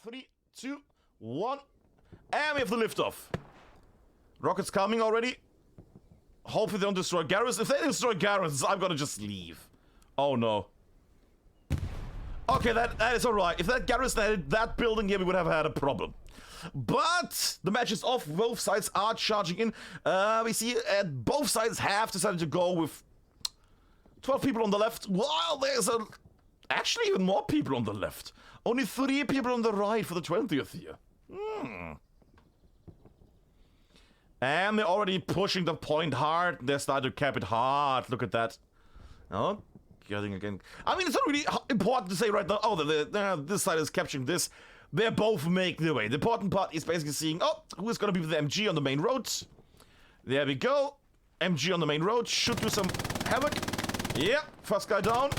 3, 2, 1. And we have the liftoff. Rockets coming already. Hopefully they don't destroy garrisons. If they destroy garrisons, I'm gonna just leave. Oh no. Okay, that is alright. If that garrison had that building here, we would have had a problem. But the match is off. Both sides are charging in. We see both sides have decided to go with 12 people on the left, while there's actually even more people on the left. Only 3 people on the right for the 20th here. And they're already pushing the point hard. They're starting to cap it hard. Look at that. Oh, getting again. I mean, it's not really important to say right now, oh, this side is capturing this. They're both making their way. The important part is basically seeing, oh, who is going to be with the MG on the main road. There we go. MG on the main road. Should do some havoc. Yeah, first guy down.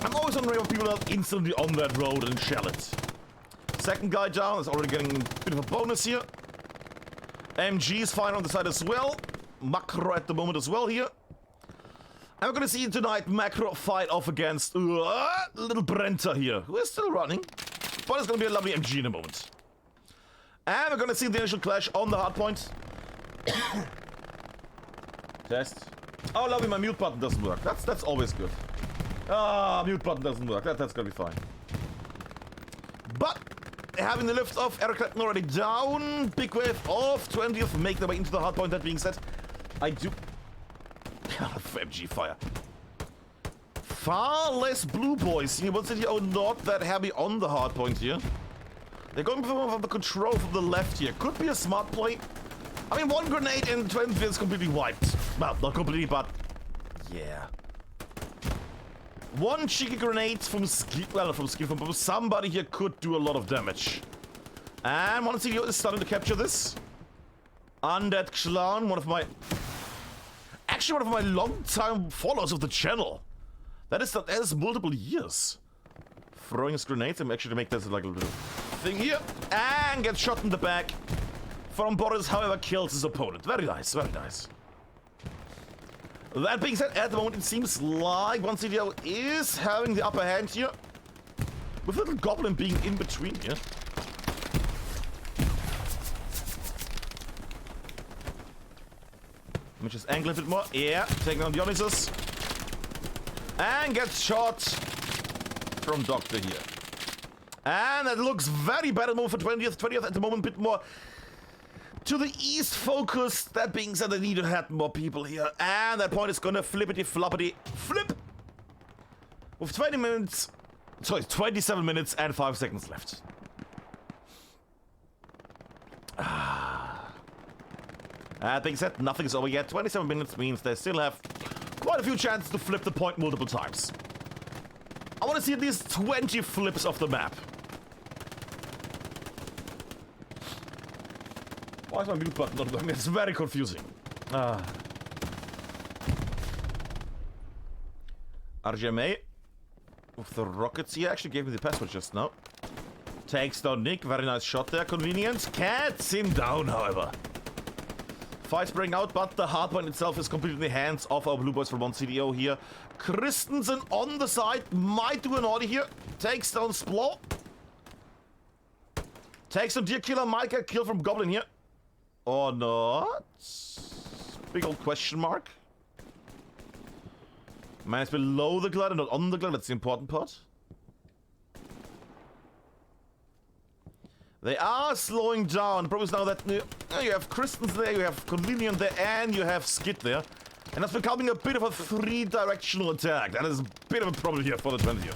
I'm always wondering if people are instantly on that road and shell it. Second guy down is already getting a bit of a bonus here. MG is fine on the side as well. Macro at the moment as well here. And we're gonna see tonight Macro fight off against little Brenta here, who is still running. But it's gonna be a lovely MG in a moment. And we're gonna see the initial clash on the hardpoint. Test. Oh, lovely, my mute button doesn't work. That's always good. Mute button doesn't work. That's gonna be fine. But having the lift off, Eric Clapton already down. Big wave of 20th make their way into the hardpoint. That being said, I do. MG fire. Far less blue boys here. Once again, not that heavy on the hardpoint here. They're going for the control from the left here. Could be a smart play. I mean, one grenade in 20th is completely wiped. Well, not completely, but yeah. One cheeky grenade from somebody here could do a lot of damage. And One Commando is starting to capture this. Undead Clown, one of my long-time followers of the channel. That is multiple years. Throwing his grenades and actually to make this like a little thing here. And gets shot in the back from Boris, however, kills his opponent. Very nice, very nice. That being said, at the moment it seems like One Commando is having the upper hand here. With little Goblin being in between here. Let me just angle a bit more. Yeah, taking on Dionysus. And gets shot from Doctor here. And that looks very bad at the moment for 20th. 20th at the moment a bit more to the east focus. That being said, they need to have more people here. And that point is gonna flippity-floppity flip. With 27 minutes and 5 seconds left. That being said, nothing is over yet. 27 minutes means they still have quite a few chances to flip the point multiple times. I want to see at least 20 flips of the map. Why is my mute button not going? It's very confusing. RGMA with the rockets. He actually gave me the password just now. Takes down Nick. Very nice shot there. Convenient. Cats him down, however. Fights breaking out, but the hardpoint itself is completely in the hands of our blue boys from One Commando here. Christensen on the side. Might do an Arty here. Takes down Splor. Takes down Deer Killer. Might get killed from Goblin here. Or not? Big old question mark. Man is below the glider, not on the glider. That's the important part. They are slowing down. The problem is now that you have Christensen there, you have Convenient there, and you have Skid there. And that's becoming a bit of a 3-directional attack. That is a bit of a problem here for the 20th.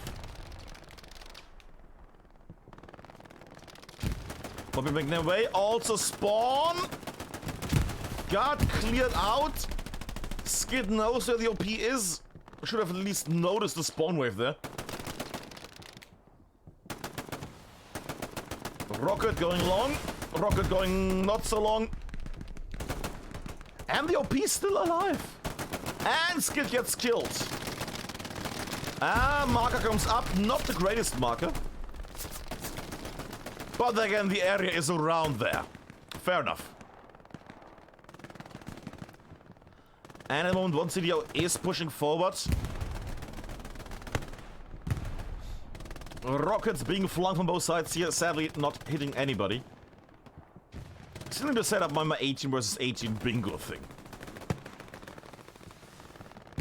But we're making their way. Also spawn. Got cleared out. Skid knows where the OP is. Should have at least noticed the spawn wave there. Rocket going long. Rocket going not so long. And the OP is still alive. And Skid gets killed. Marker comes up. Not the greatest marker. But again, the area is around there. Fair enough. And at the moment, One Commando is pushing forward. Rockets being flung from both sides here, sadly not hitting anybody. Still need to set up my 18 versus 18 bingo thing.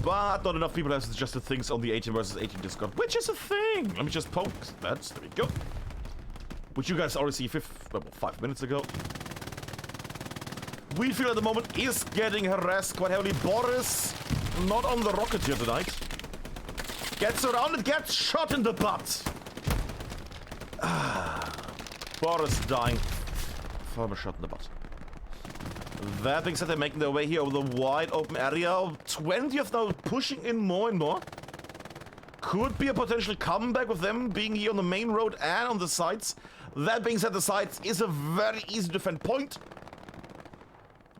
But not enough people have suggested things on the 18 versus 18 Discord, which is a thing. Let me just poke that. There we go. Which you guys already see 5 minutes ago. Wheatfield at the moment is getting harassed quite heavily. Boris, not on the rocket here tonight. Gets surrounded, gets shot in the butt. Boris dying from a shot in the butt. That being said, they're making their way here over the wide open area. 20th now pushing in more and more. Could be a potential comeback with them being here on the main road and on the sides. That being said, the sides is a very easy to defend point.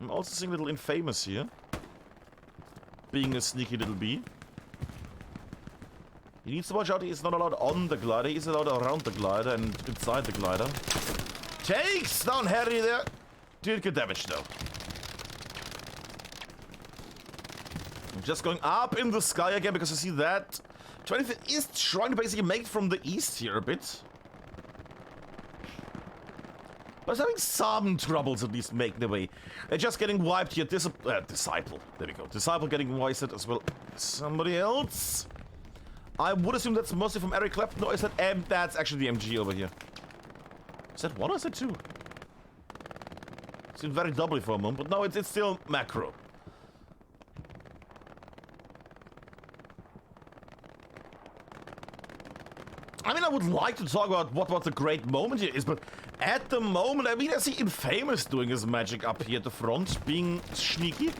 I'm also seeing little Infamous here. Being a sneaky little bee. He needs to watch out, he's not allowed on the glider, he's allowed around the glider and inside the glider. Takes down Harry there. Did get damaged though. I'm just going up in the sky again because I see that 20th is trying to basically make it from the east here a bit. But it's having some troubles at least making their way. They're just getting wiped here. Disciple. There we go. Disciple getting wiped as well. Somebody else? I would assume that's mostly from Eric Clapton. No, is that M? That's actually the MG over here. Is that one or is that two? Seemed very doubly for a moment, but no, it's still macro. I mean, I would like to talk about what the great moment here is, but at the moment, I mean, I see Infamous doing his magic up here at the front, being sneaky.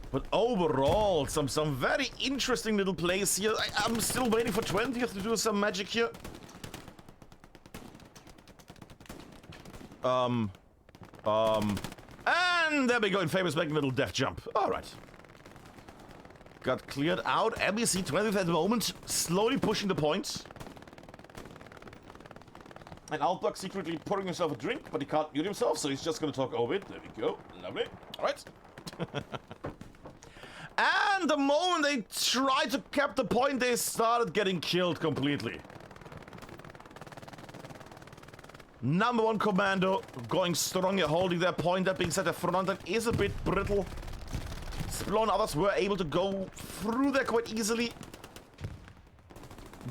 But overall, some very interesting little plays here. I'm still waiting for 20th to do some magic here. And there we go, Infamous making a little death jump. Alright. Got cleared out. MEC 20th at the moment, slowly pushing the point. And Outlook secretly pouring himself a drink, but he can't mute himself, so he's just gonna talk over it. There we go. Lovely. Alright. And the moment they tried to cap the point, they started getting killed completely. Number one Commando going strong here, holding their point. That being said, the front end is a bit brittle. Splone others were able to go through there quite easily.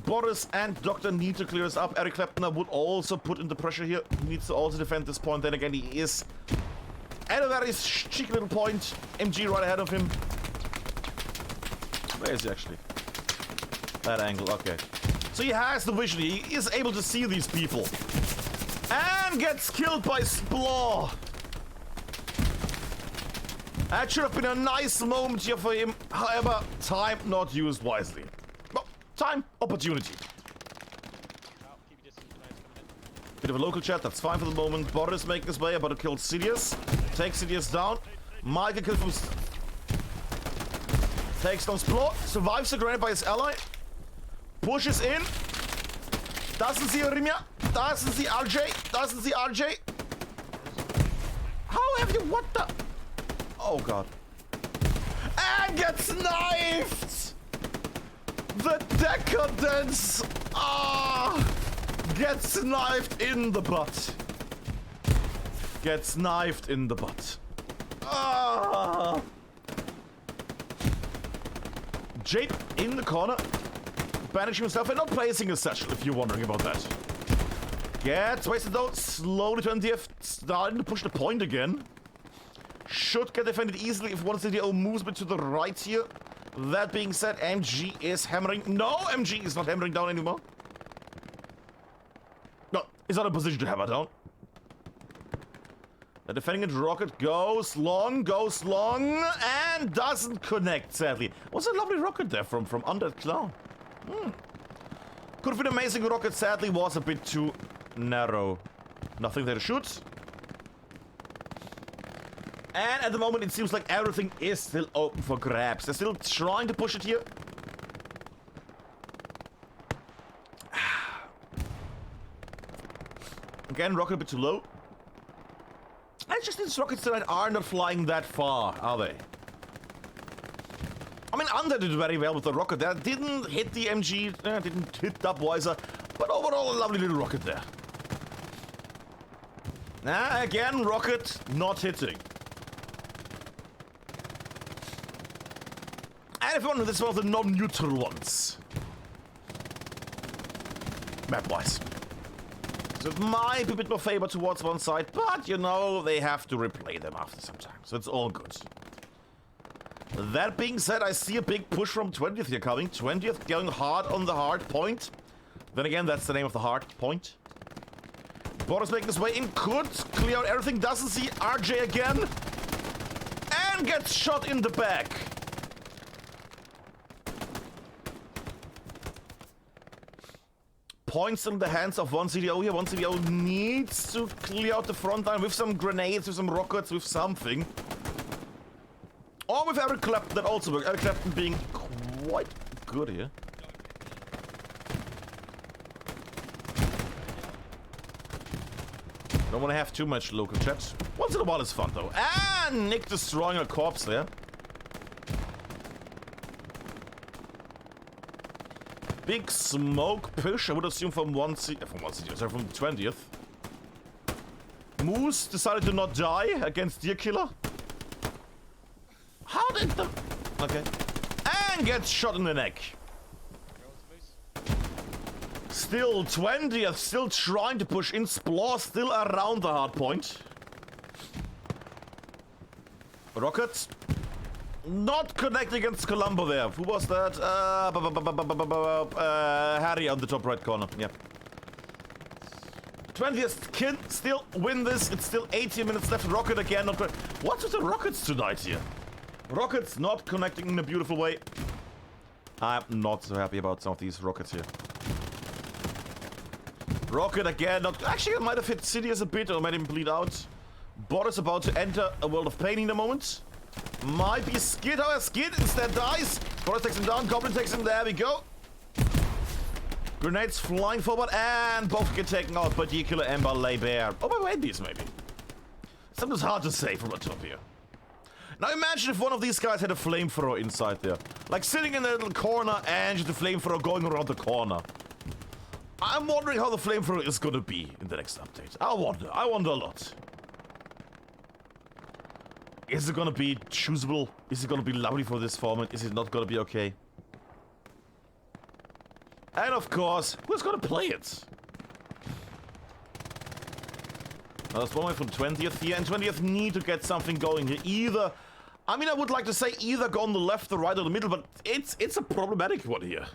Boris and Doctor need to clear this up. Eric Clapton would also put in the pressure here. He needs to also defend this point. Then again, he is at a very cheeky little point. MG right ahead of him. Where is he actually? That angle, okay. So he has the vision. He is able to see these people. And gets killed by Splaw. That should have been a nice moment here for him. However, time not used wisely. Well, time, opportunity. Bit of a local chat, that's fine for the moment. Boris making his way, about to kill Sidious. Takes Sidious down. Michael kills from... Takes down Splaw. Survives the grenade by his ally. Pushes in. Doesn't see Arimia. Doesn't see RJ. Doesn't see RJ. How have you... What the... Oh god. And gets knifed! The decadence! Gets knifed in the butt. Gets knifed in the butt. Jade in the corner. Banishing himself and not placing a satchel, if you're wondering about that. Gets wasted though. Slowly 20th. Starting to push the point again. Should get defended easily if one CDO moves a bit to the right here. That being said, MG is hammering. No, MG is not hammering down anymore. No, he's not in a position to hammer down. The defending it rocket goes long, and doesn't connect, sadly. Was a lovely rocket there from Undead Clown. Could have been an amazing rocket, sadly was a bit too narrow. Nothing there to shoot. And at the moment, it seems like everything is still open for grabs. They're still trying to push it here. Again, rocket a bit too low. And just these rockets tonight are not flying that far, are they? I mean, Under did very well with the rocket there. Didn't hit the MG, didn't hit Dubweiser, but overall a lovely little rocket there. Again, rocket not hitting. And if you want, this is one of the non-neutral ones. Map-wise. So it might be a bit more favor towards one side, but you know, they have to replay them after some time, so it's all good. That being said, I see a big push from 20th here coming. 20th going hard on the hard point. Then again, that's the name of the hard point. Boris making his way in, could clear out everything, doesn't see RJ again. And gets shot in the back. Points in the hands of one CDO here. One CDO needs to clear out the front line with some grenades, with some rockets, with something. Or with Eric Clapton, that also works. Eric Clapton being quite good here. Don't want to have too much local chat. Once in a while is fun though. And Nick destroying a corpse there. Big smoke push, I would assume from from 20th. Moose decided to not die against Deer Killer. How did the... Okay. And gets shot in the neck. Still 20th, still trying to push in. Splore still around the hard point. Rockets. Not connecting against Colombo there. Who was that? Harry on the top right corner. Yep. 20th can still win this. It's still 18 minutes left. Rocket again. Not what's with the Rockets tonight here? Rockets not connecting in a beautiful way. I'm not so happy about some of these rockets here. Rocket again. Not actually, it might have hit Sidious a bit or made him bleed out. Boris about to enter a world of pain in a moment. Might be Skid, however, Skid instead dies. Boris takes him down, Goblin takes him, there we go. Grenades flying forward, and both get taken out by Deer Killer and by Lay Bear. Oh, by Wendy's maybe. Something's hard to say from a top here. Now imagine if one of these guys had a flamethrower inside there. Like sitting in a little corner and just a flamethrower going around the corner. I'm wondering how the flamethrower is gonna be in the next update. I wonder a lot. Is it gonna be choosable? Is it gonna be lovely for this format? Is it not gonna be okay? And of course, who's gonna play it? Now, that's one way from 20th here, and 20th need to get something going here. Either, I mean, I would like to say either go on the left, the right, or the middle, but it's a problematic one here.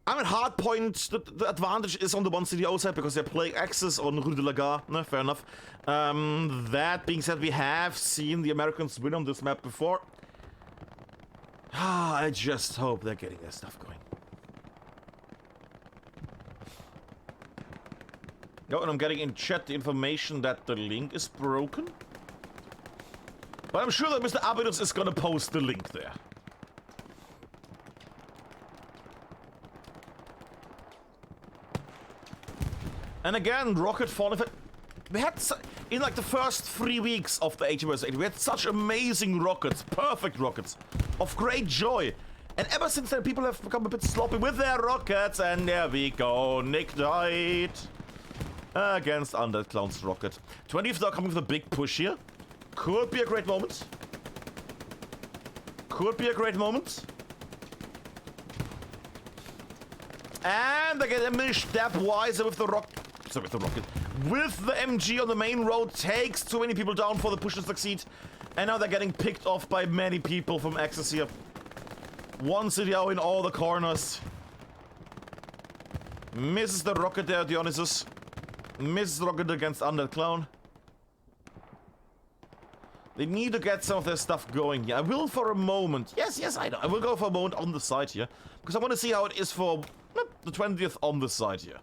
I mean, Hardpoint, the advantage is on the one CDO side because they're playing Axis on Rue de la Gare. No, fair enough. That being said, we have seen the Americans win on this map before. I just hope they're getting their stuff going. Oh, and I'm getting in chat the information that the link is broken. But I'm sure that Mr. Abidus is gonna post the link there. And again, rocket falling. We had, in like the first 3 weeks of the 80 vs 80, we had such amazing rockets, perfect rockets, of great joy. And ever since then, people have become a bit sloppy with their rockets, and there we go, Nick died. Against Undead Clown's rocket. 20th now coming with a big push here. Could be a great moment. Could be a great moment. And they get a step wiser with the rocket. Sorry, with the rocket. With the MG on the main road, takes too many people down for the push to succeed. And now they're getting picked off by many people from Axis here. One CDO in all the corners. Misses the rocket there, Dionysus. Misses the rocket against Undead Clown. They need to get some of their stuff going here. I will for a moment. Yes, I know. I will go for a moment on the side here. Because I want to see how it is for the 20th on the side here.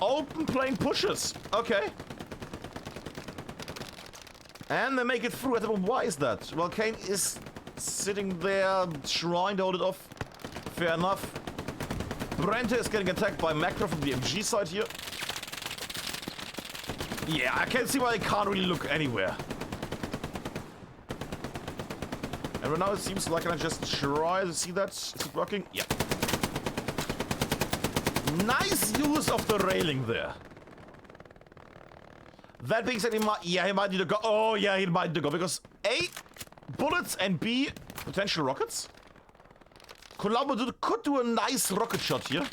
Open plane pushes. Okay. And they make it through. I don't know why is that. Well, Kane is sitting there trying to hold it off. Fair enough. Brente is getting attacked by Macro from the MG side here. Yeah, I can't see why I can't really look anywhere. And right now it seems like I just try to see that. Is it working? Yeah. Nice use of the railing there. That being said, he might need to go. Oh, yeah, he might need to go. Because A, bullets, and B, potential rockets. Colombo could do a nice rocket shot here.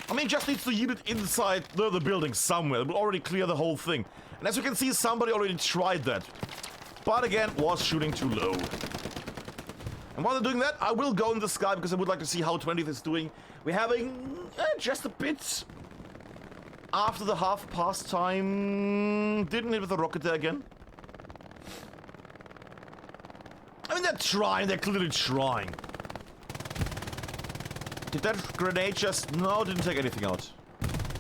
I mean, just needs to hit it inside the building somewhere. It will already clear the whole thing. And as you can see, somebody already tried that. But again, was shooting too low. And while they're doing that, I will go in the sky because I would like to see how 20th is doing. We're having just a bit after the half past time. Didn't hit with the rocket there again. I mean, they're trying. They're clearly trying. Did that grenade just... No, didn't take anything out.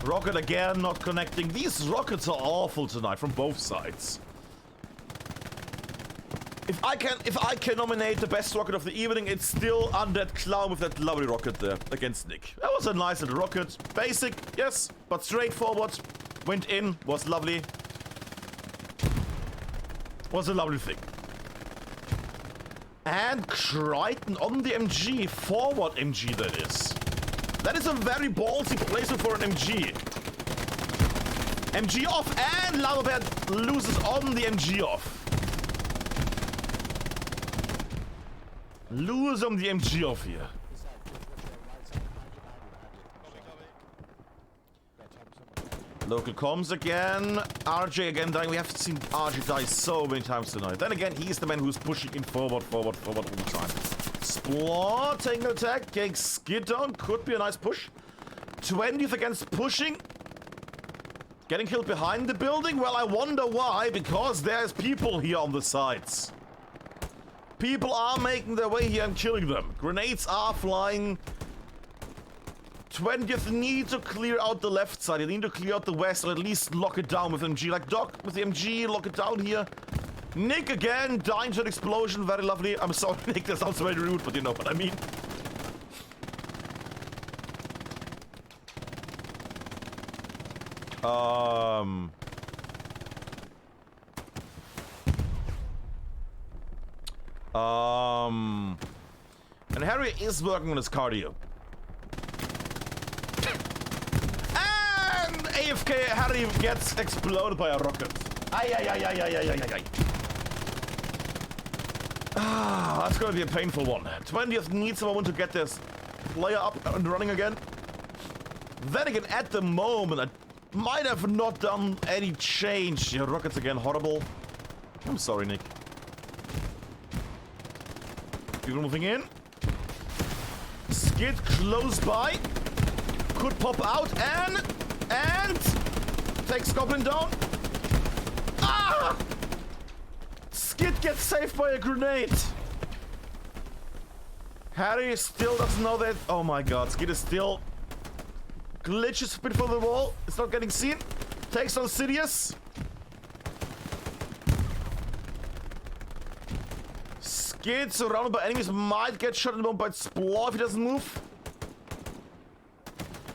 Rocket again, not connecting. These rockets are awful tonight from both sides. If I can nominate the best rocket of the evening, it's still Undead Clown with that lovely rocket there against Nick. That was a nice little rocket. Basic, yes, but straightforward. Went in, was lovely. Was a lovely thing. And Crichton on the MG. Forward MG, that is. That is a very ballsy placement for an MG. MG off, and Lava Bear loses on the MG off. Lose on the MG off here. Local comms again. RJ again dying. We have seen RJ die so many times tonight. Then again, he's the man who's pushing in forward all the time. Splot, tangle attack, getting skid down. Could be a nice push. 20th against pushing. Getting killed behind the building. Well, I wonder why. Because there's people here on the sides. People are making their way here and killing them. Grenades are flying. 20th need to clear out the left side. They need to clear out the west, or at least lock it down with MG. Like Doc with the MG, lock it down here. Nick again, dying to an explosion. Very lovely. I'm sorry, Nick, that sounds very rude, but you know what I mean. And Harry is working on his cardio. And AFK Harry gets exploded by a rocket. Ay. Ah, that's gonna be a painful one. 20th needs a moment to get this player up and running again. Then again, at the moment, I might have not done any change. Yeah, rockets again, horrible. I'm sorry, Nick. People moving in. Skid close by. Could pop out and takes Goblin down. Ah! Skid gets saved by a grenade. Harry still doesn't know that. Oh my god, Skid is still glitches a bit for the wall. It's not getting seen. Takes on Sidious. Skid surrounded by enemies, might get shot in the moment by Splor if he doesn't move.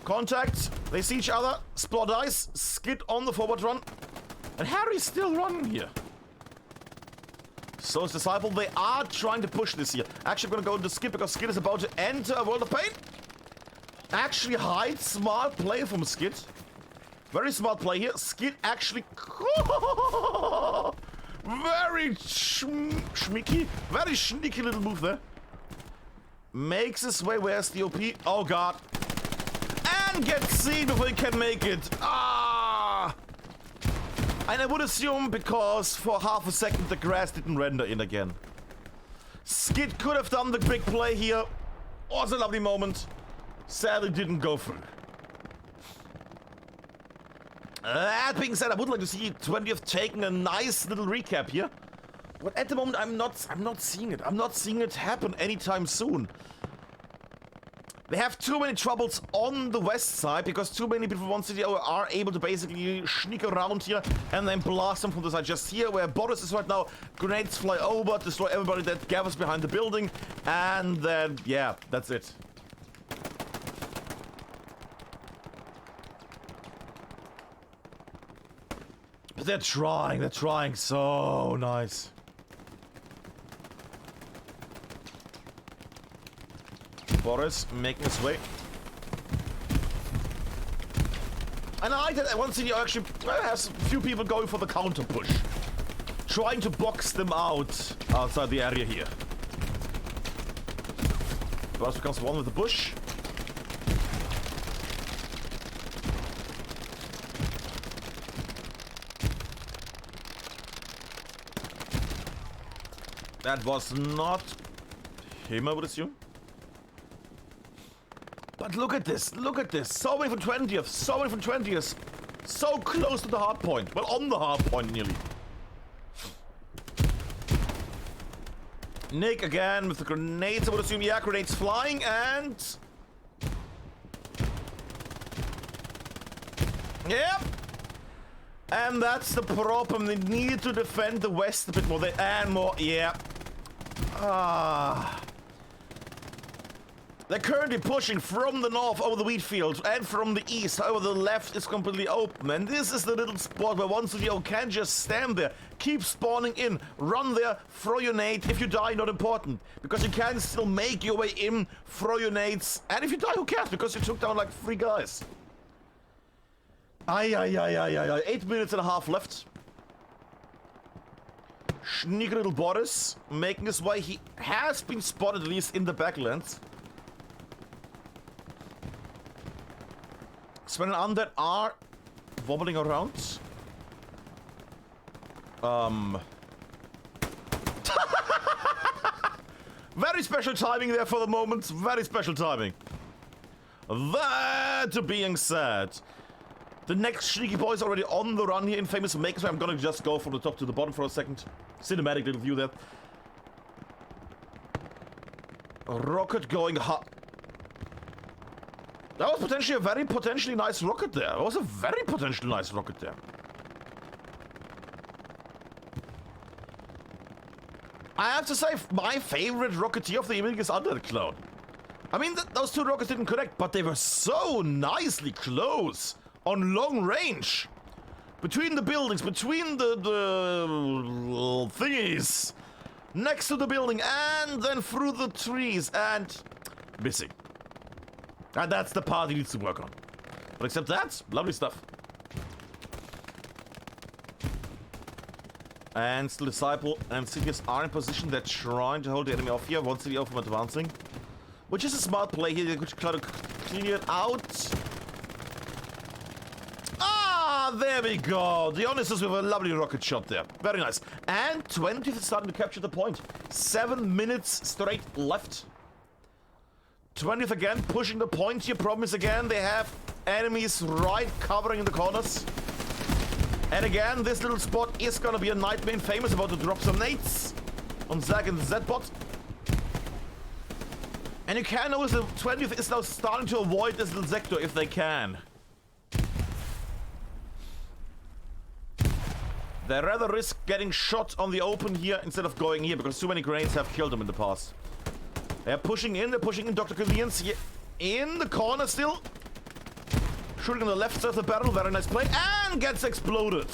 Contact. They see each other. Splor dies. Skid on the forward run. And Harry's still running here. So is Disciple. They are trying to push this here. Actually, I'm gonna go into Skid because Skid is about to enter a world of pain. Actually hide. Smart play from Skid. Very smart play here. Skid actually... Very schmicky. Very sneaky little move there. Makes his way. Where's the OP? Oh god. And gets seen before he can make it. Ah! And I would assume because for half a second the grass didn't render in again. Skid could have done the big play here. Was a lovely moment. Sadly didn't go through. That being said, I would like to see 20th taking a nice little recap here. But at the moment, I'm not seeing it. I'm not seeing it happen anytime soon. They have too many troubles on the west side because too many people from one city are able to basically sneak around here and then blast them from the side. Just here where Boris is right now, grenades fly over, destroy everybody that gathers behind the building, and then, yeah, that's it. They're trying so nice. Boris making his way. And I did one city actually has a few people going for the counter push. Trying to box them out outside the area here. Boris becomes one with the bush. That was not him, I would assume. But look at this, So many from 20th, so many from 20th. So close to the hard point. Well, on the hard point, nearly. Nick again with the grenades, I would assume. Yeah, grenades flying, and... Yep. And that's the problem. They need to defend the west a bit more. And more, yeah. They're currently pushing from the north over the wheat fields and from the east. However, the left is completely open. And this is the little spot where one studio can just stand there, keep spawning in, run there, throw your nade. If you die, not important. Because you can still make your way in, throw your nades. And if you die, who cares? Because you took down like 3 guys. 8 minutes and a half left. Sneaky little Boris making his way. He has been spotted at least in the backlands. Sven and Undead are wobbling around. Very special timing there for the moment. Very special timing. That being said, the next Sneaky Boy is already on the run here in Famous Maker, so I'm gonna just go from the top to the bottom for a second. Cinematic little view there. A rocket going hot. That was potentially a very potentially nice rocket there. That was a very potentially nice rocket there. I have to say, my favorite rocketeer of the evening is Undercloud. I mean, those 2 rockets didn't connect, but they were so nicely close on long range. Between the buildings, between the thingies, next to the building, and then through the trees, and missing. And that's the part he needs to work on. But except that, lovely stuff. And still Disciple and Sidious are in position. They're trying to hold the enemy off here. One city off from advancing. Which is a smart play here. They could try to clear it out. There we go. Dionysus with a lovely rocket shot there. Very nice. And 20th is starting to capture the point. 7 minutes straight left. 20th again, pushing the point here. Problem is again, they have enemies right covering in the corners. And again, this little spot is gonna be a nightmare. Famous about to drop some nades on Zag and Z-bot. And you can notice the 20th is now starting to avoid this little sector if they can. They rather risk getting shot on the open here instead of going here because too many grenades have killed them in the past. They're pushing in Dr. Convenience here in the corner still. Shooting on the left side of the barrel, very nice play, and gets exploded.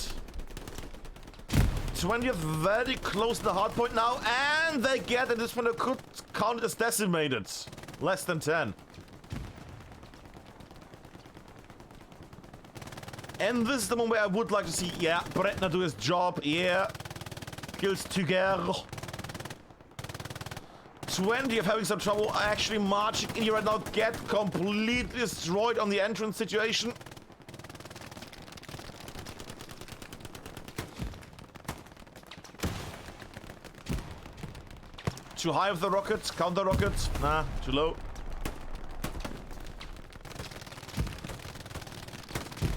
20th very close to the hard point now, and they get, and this one could count it as decimated. Less than 10. And this is the one where I would like to see, yeah, Bretner do his job, yeah. Kills together. 20th having some trouble actually marching in here right now. Get completely destroyed on the entrance situation. Too high with the rockets, counter rockets. Nah, too low.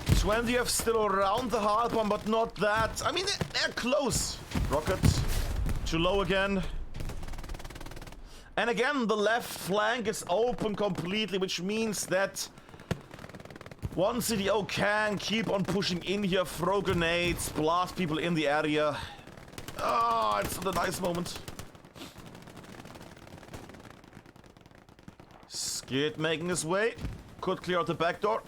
20th still around the hard one, but not that. I mean, they're close. Rockets. Too low again. And again, the left flank is open completely, which means that one CDO can keep on pushing in here, throw grenades, blast people in the area. Ah, it's not a nice moment. Skid making his way. Could clear out the back door.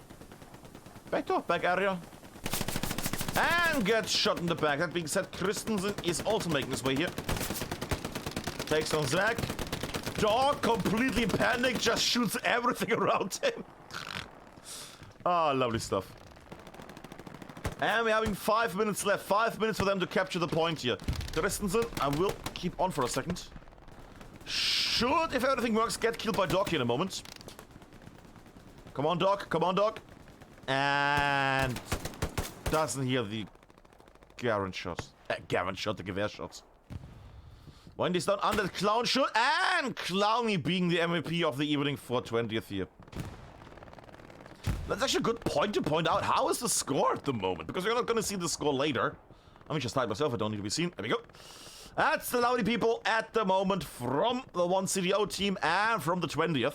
Back door, back area. And gets shot in the back. That being said, Christensen is also making his way here. Takes on Zach. Dog, completely panicked, just shoots everything around him. Ah, lovely stuff. And we're having 5 minutes left. 5 minutes for them to capture the point here. Christensen, I will keep on for a second. Should, if everything works, get killed by Dog here in a moment. Come on, Dog. Come on, Dog. And doesn't hear the Garen shot. Garen shot, the Gewehr shots. When he's done under Clown shot, and Clowny being the MVP of the evening for 20th here. That's actually a good point to point out. How is the score at the moment? Because you're not going to see the score later. Let me just hide myself. I don't need to be seen. There we go. That's the Loudy people at the moment from the 1 CDO team and from the 20th.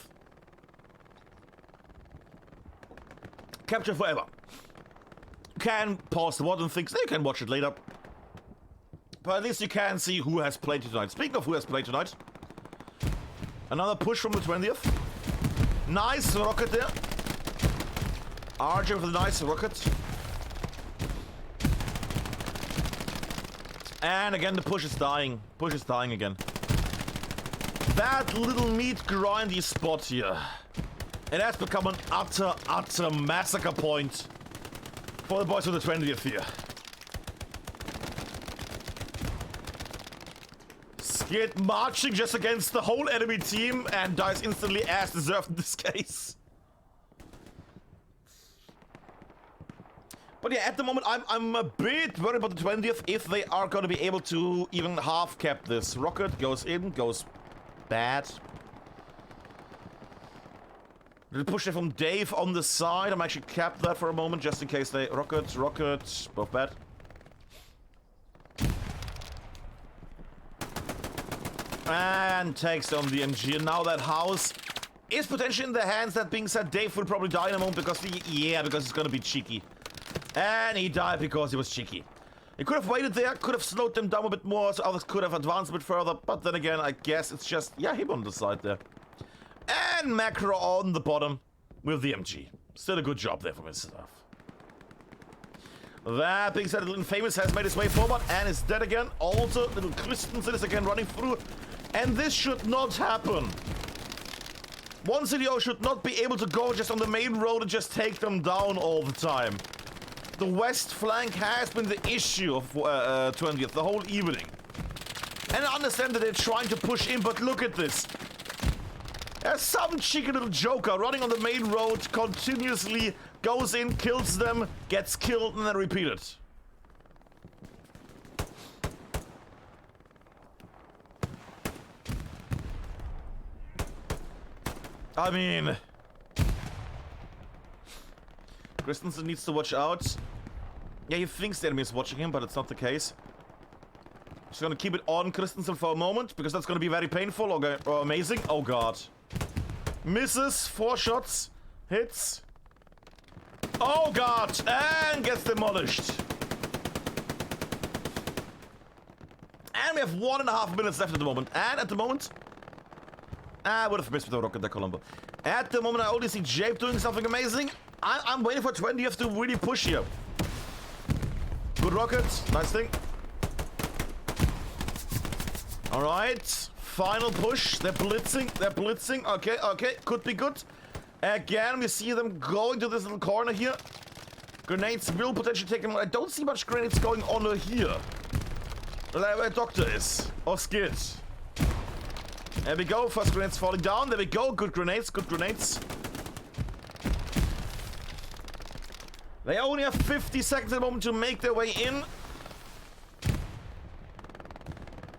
Capture forever. Can pause the VOD and think, you can watch it later. But at least you can see who has played tonight. Speaking of who has played tonight. Another push from the 20th. Nice rocket there. Arty with a nice rocket. And again, the push is dying. Push is dying again. That little meat grindy spot here. It has become an utter massacre point for the boys of the 20th here. Skid marching just against the whole enemy team and dies instantly as deserved in this case. But yeah, at the moment, I'm a bit worried about the 20th if they are going to be able to even half cap this. Rocket goes in, goes bad. Little push there from Dave on the side. I'm actually capped that for a moment just in case they... Rocket, both bad. And takes down the MG. And now that house is potentially in their hands. That being said, Dave will probably die in a moment because it's going to be cheeky. And he died because he was cheeky. He could have waited there, could have slowed them down a bit more, so others could have advanced a bit further. But then again, I guess it's just, him on the side there. And Macro on the bottom with the MG. Still a good job there from his stuff. That being said, Little Infamous has made his way forward and is dead again. Also, Little Christensen is again running through. And this should not happen. One CDO should not be able to go just on the main road and just take them down all the time. The west flank has been the issue of 20th the whole evening. And I understand that they're trying to push in, but look at this. There's some cheeky little joker running on the main road, continuously goes in, kills them, gets killed, and then repeat it. I mean... Christensen needs to watch out. Yeah, he thinks the enemy is watching him, but it's not the case. Just gonna keep it on Christensen for a moment, because that's gonna be very painful or amazing. Oh god. Misses, 4 shots, hits. Oh god, and gets demolished. And we have 1.5 minutes left at the moment. And at the moment... I would have missed with the rocket there, Colombo. At the moment, I only see Jape doing something amazing. I'm waiting for 20th to really push here. Good rocket. Nice thing. Alright. Final push. They're blitzing. Okay. Could be good. Again, we see them going to this little corner here. Grenades will potentially take them. I don't see much grenades going on here. Where Doctor is. Or Skid. There we go. First grenades falling down. There we go. Good grenades. They only have 50 seconds at the moment to make their way in.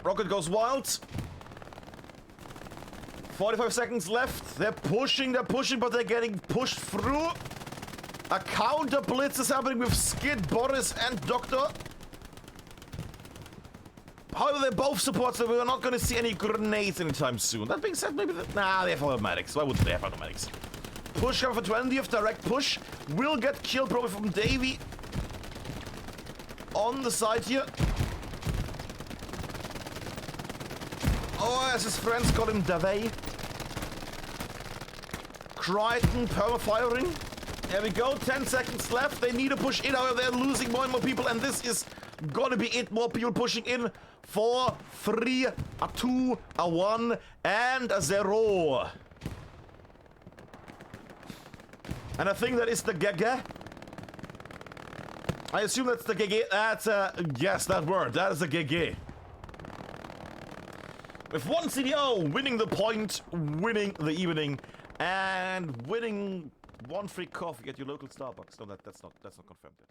Rocket goes wild. 45 seconds left. They're pushing, but they're getting pushed through. A counter blitz is happening with Skid, Boris, and Doctor. However, they're both supports, so we're not going to see any grenades anytime soon. That being said, maybe... Nah, they have automatics. Why wouldn't they have automatics? Push cover for 20th, direct push. Will get killed probably from Davey. On the side here. Oh, as his friends call him Davey. Crichton perma-firing. There we go, 10 seconds left. They need to push in, however, they're losing more and more people, and this is gonna be it. More people pushing in. 4, 3, a 2, a 1, and a 0. And I think that is the GG. I assume that's the GG. That's, yes, that word. That is the GG. With one CDO winning the point, winning the evening, and winning one free coffee at your local Starbucks. No, that's not confirmed yet.